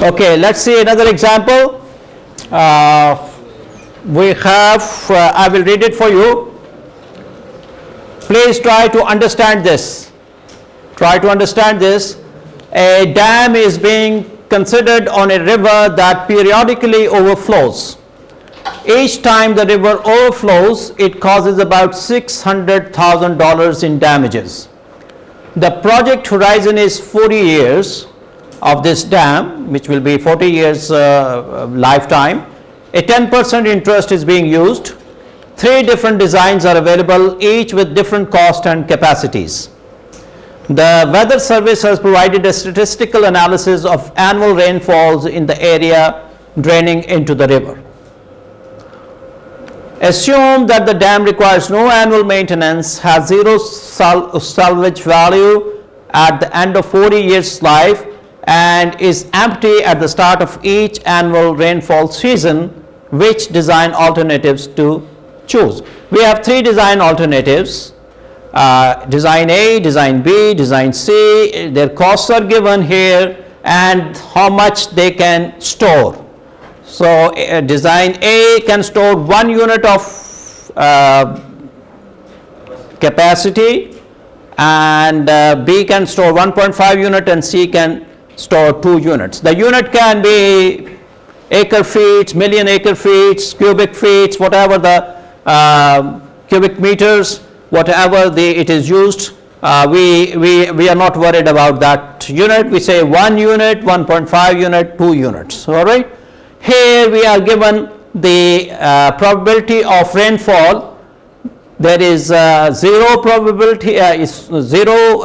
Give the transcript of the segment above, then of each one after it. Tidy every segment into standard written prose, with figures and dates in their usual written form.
Okay, let's see another example. We have, I will read it for you. Please try to understand this. Try to understand this. A dam is being considered on a river that periodically overflows. Each time the river overflows, it causes about $600,000 in damages. The project horizon is 40 years of this dam, which will be 40 years lifetime. A 10% interest is being used. 3 different designs are available, each with different cost and capacities. The Weather Service has provided a statistical analysis of annual rainfalls in the area draining into the river. Assume that the dam requires no annual maintenance, has zero salvage value at the end of 40 years life, and is empty at the start of each annual rainfall season. Which design alternatives to choose? We have 3 design alternatives. Design A, design B, design C. Their costs are given here and how much they can store. So design A can store 1 unit of capacity, and B can store 1.5 unit, and C can store 2 units. The unit can be acre feet, million acre feet, cubic feet, whatever the cubic meters, whatever it is used. We are not worried about that unit. We say 1 unit, 1.5 unit, 2 units. All right. Here we are given the probability of rainfall. There is 0 probability, zero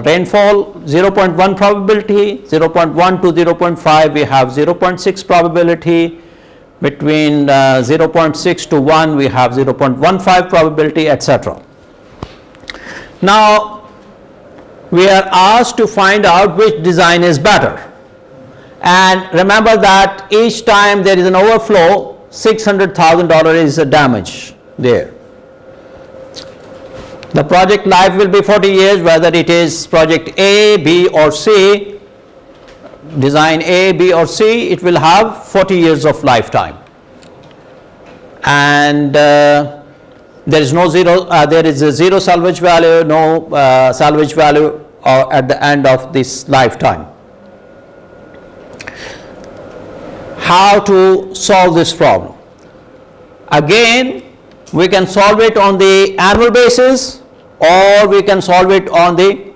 rainfall, 0.1 probability, 0.1 to 0.5 we have 0.6 probability, between 0.6 to 1 we have 0.15 probability, etc. Now we are asked to find out which design is better, and remember that each time there is an overflow, $600,000 is a damage there. The project life will be 40 years, whether it is project A, B or C, design A, B or C, it will have 40 years of lifetime. And there is no zero, there is a 0 salvage value, no salvage value at the end of this lifetime. How to solve this problem? Again, we can solve it on the annual basis, or we can solve it on the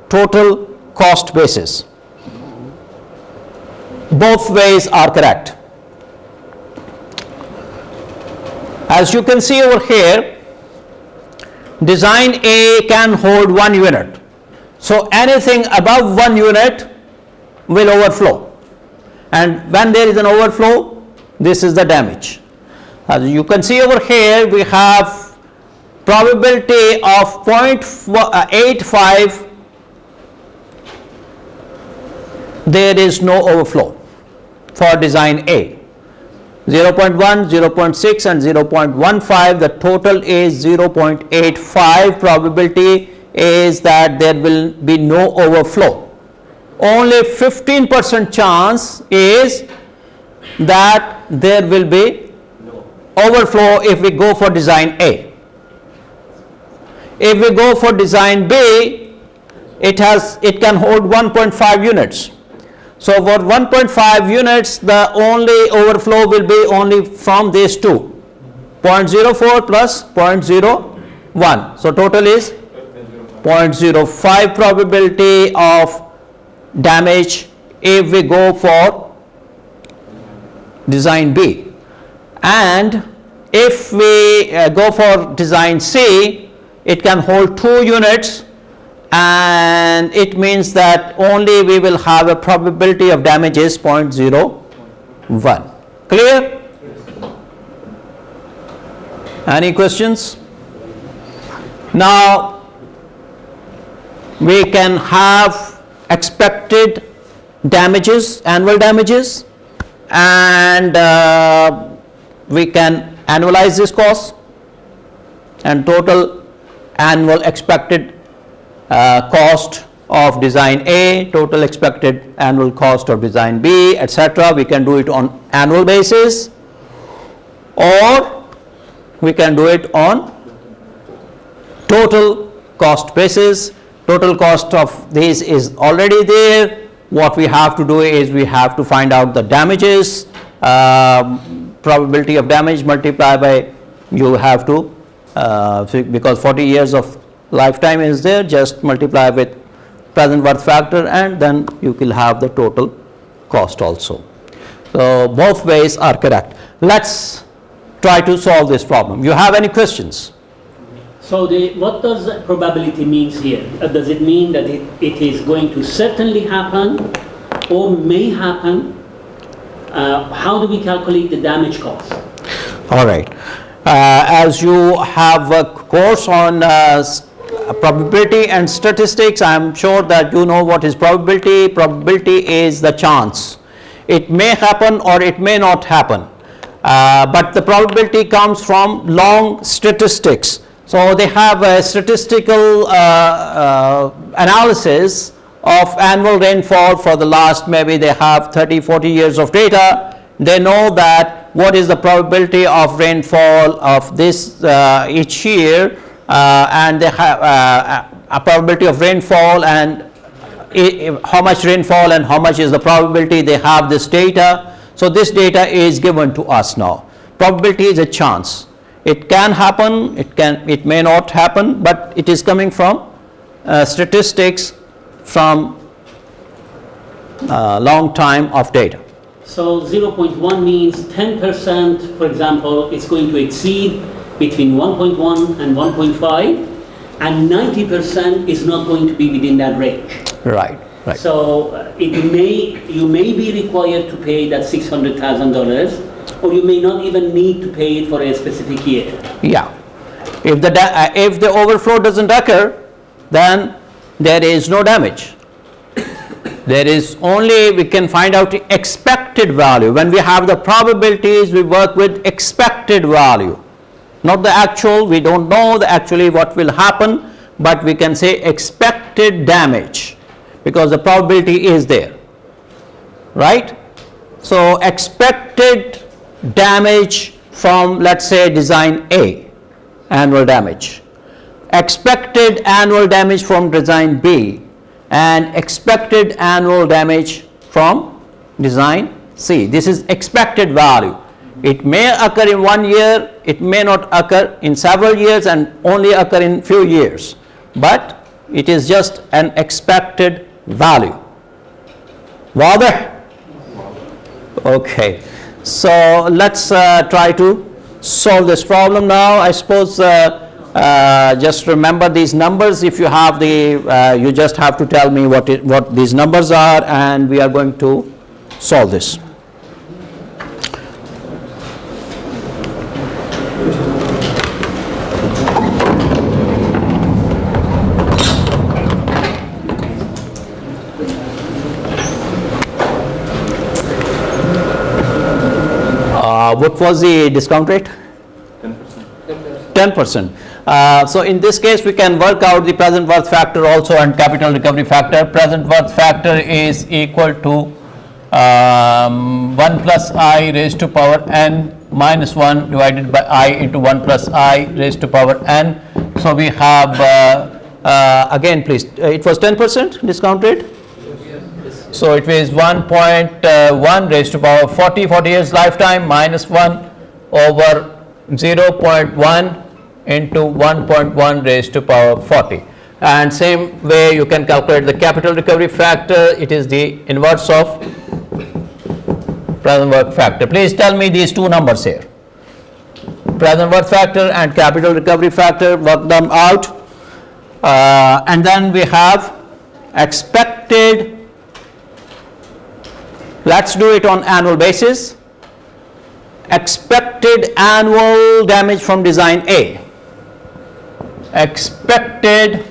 total cost basis. Both ways are correct. As you can see over here, design A can hold 1 unit. So anything above 1 unit will overflow. And when there is an overflow, this is the damage. As you can see over here, we have probability of 0.85. There is no overflow for design A. 0.1, 0.6 and 0.15, the total is 0.85. Probability is that there will be no overflow. Only 15% chance is that there will be overflow if we go for design A. If we go for design B, it can hold 1.5 units. So for 1.5 units, the only overflow will be only from these two, 0.04 plus 0.01. So total is 0.05 probability of damage if we go for design B. And if we go for design C, it can hold 2 units, and it means that only we will have a probability of damages 0.01. Clear? Any questions? Now we can have expected damages, annual damages, and we can annualize this cost, and total annual expected cost of design A, total expected annual cost of design B, etc. We can do it on annual basis, or we can do it on total cost basis. Total cost of this is already there. What we have to do is we have to find out the damages, probability of damage multiplied by, you have to, because 40 years of lifetime is there, just multiply with present worth factor, and then you will have the total cost also. So both ways are correct. Let's try to solve this problem. You have any questions? So what does probability means here? Does it mean that it is going to certainly happen or may happen? How do we calculate the damage cost? All right. As you have a course on probability and statistics, I am sure that you know what is probability. Probability is the chance. It may happen or it may not happen. But the probability comes from long statistics. So they have a statistical analysis of annual rainfall for the last, maybe they have 30-40 years of data. They know that what is the probability of rainfall of this each year, and they have a probability of rainfall, and how much rainfall and how much is the probability. They have this data. So this data is given to us now. Probability is a chance. It can happen, it may not happen, but it is coming from statistics from long time of data. So 0.1 means 10%, for example, is going to exceed between 1.1 and 1.5, and 90% is not going to be within that range. Right, right. So you may be required to pay that $600,000, or you may not even need to pay it for a specific year. Yeah. If the overflow doesn't occur, then there is no damage. There is only, we can find out the expected value. When we have the probabilities, we work with expected value, not the actual. We don't know actually what will happen, but we can say expected damage because the probability is there, right? So expected damage from, let's say, design A, annual damage, expected annual damage from design B, and expected annual damage from design C. This is expected value. It may occur in 1 year, it may not occur in several years, and only occur in few years, but it is just an expected value. واضح? Okay. So let's try to solve this problem now. I suppose just remember these numbers. If you have the, you just have to tell me what these numbers are, and we are going to solve this. What was the discount rate? 10%. So in this case, we can work out the present worth factor also and capital recovery factor. Present worth factor is equal to 1 plus I raised to power n minus 1 divided by I into 1 plus I raised to power n. So we have, again please, it was 10% discount rate? So it was 1.1 raised to power 40 years lifetime minus 1 over 0.1 into 1.1 raised to power 40. And same way you can calculate the capital recovery factor. It is the inverse of present worth factor. Please tell me these two numbers here. Present worth factor and capital recovery factor, work them out. And then we have expected. Let's do it on annual basis. Expected annual damage from design A. Expected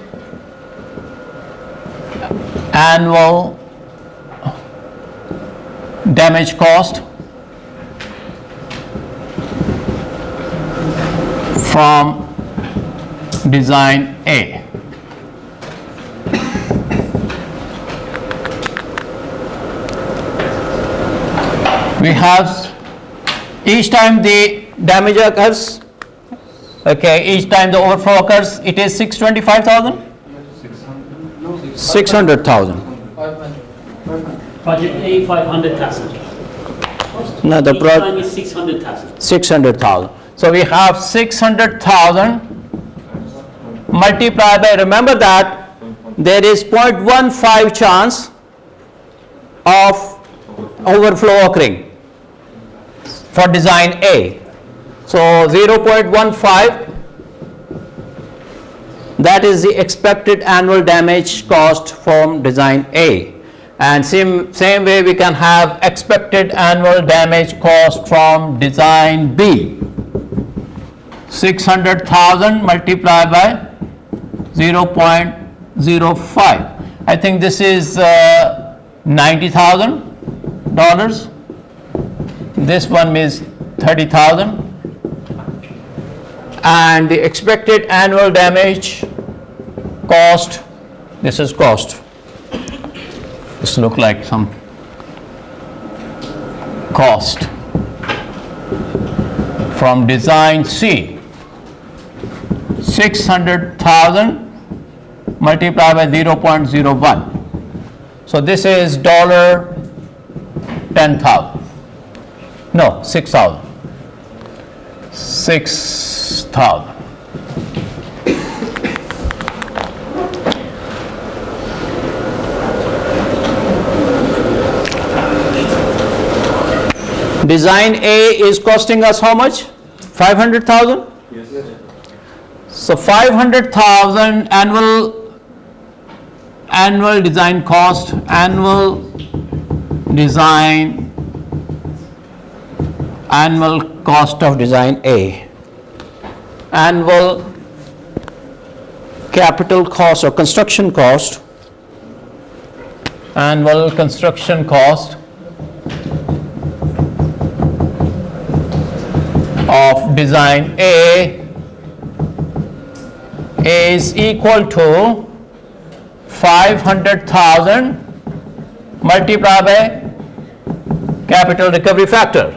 annual damage cost from design A. we have each time the damage occurs, okay, each time the overflow occurs, it is 625,000? 600,000. Project A, 500,000. No, the Each time is 600,000. 600,000. So we have 600,000 multiplied by, remember that there is 0.15 chance of overflow occurring for design A. So 0.15, that is the expected annual damage cost from design A. And same way we can have expected annual damage cost from design B. 600,000 multiplied by 0.05. I think this is $90,000. This one is 30,000. And the expected annual damage cost, this is cost. This look like some cost from design C. 600,000 multiplied by 0.01. So this is $10,000. No, 6,000. 6,000. Design A is costing us how much? 500,000? Yes. So 500,000 annual design cost, annual cost of design A, annual capital cost or construction cost, annual construction cost of design A is equal to 500,000 multiplied by capital recovery factor.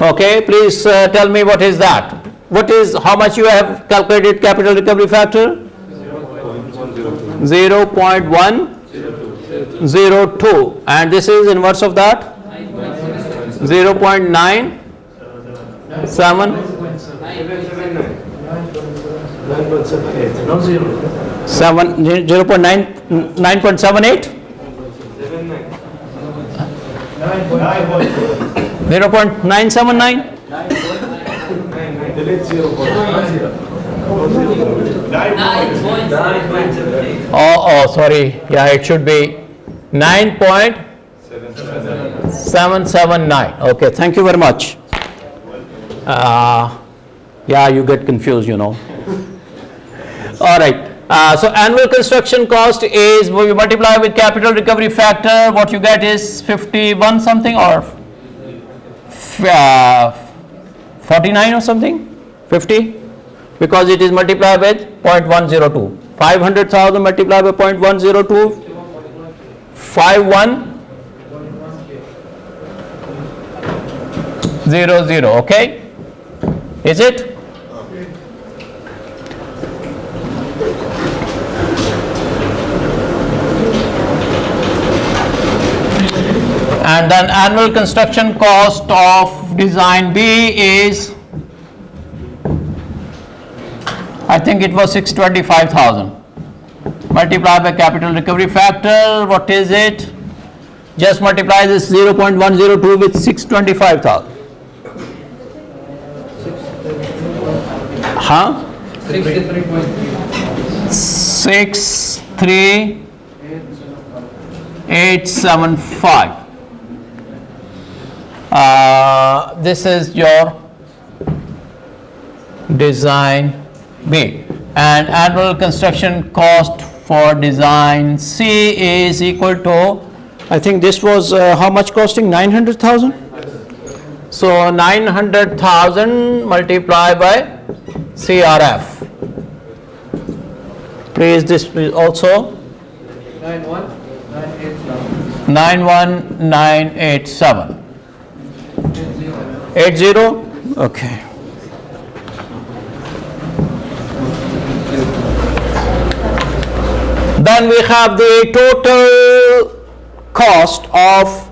Okay, please tell me what is that? What is, how much you have calculated capital recovery factor? 0.102. And this is inverse of that? 0.97. 9.78? 0.979? Oh, sorry. Yeah, it should be 9.779. Okay, thank you very much. Yeah, you get confused, you know. All right. So annual construction cost is, when you multiply with capital recovery factor, what you get is 51 something or 49 or something? 50? Because it is multiplied with 0.102. 500,000 multiplied by 0.102, 5100, okay? Is it? And then annual construction cost of design B is, I think it was 625,000. Multiplied by capital recovery factor, what is it? Just multiply this 0.102 with 625,000. Huh? 63875. This is your design B, and annual construction cost for design C is equal to, I think this was how much costing? 900,000. So 900,000 multiplied by CRF. Please, this is also 91987. 80? Okay. Then we have the total cost of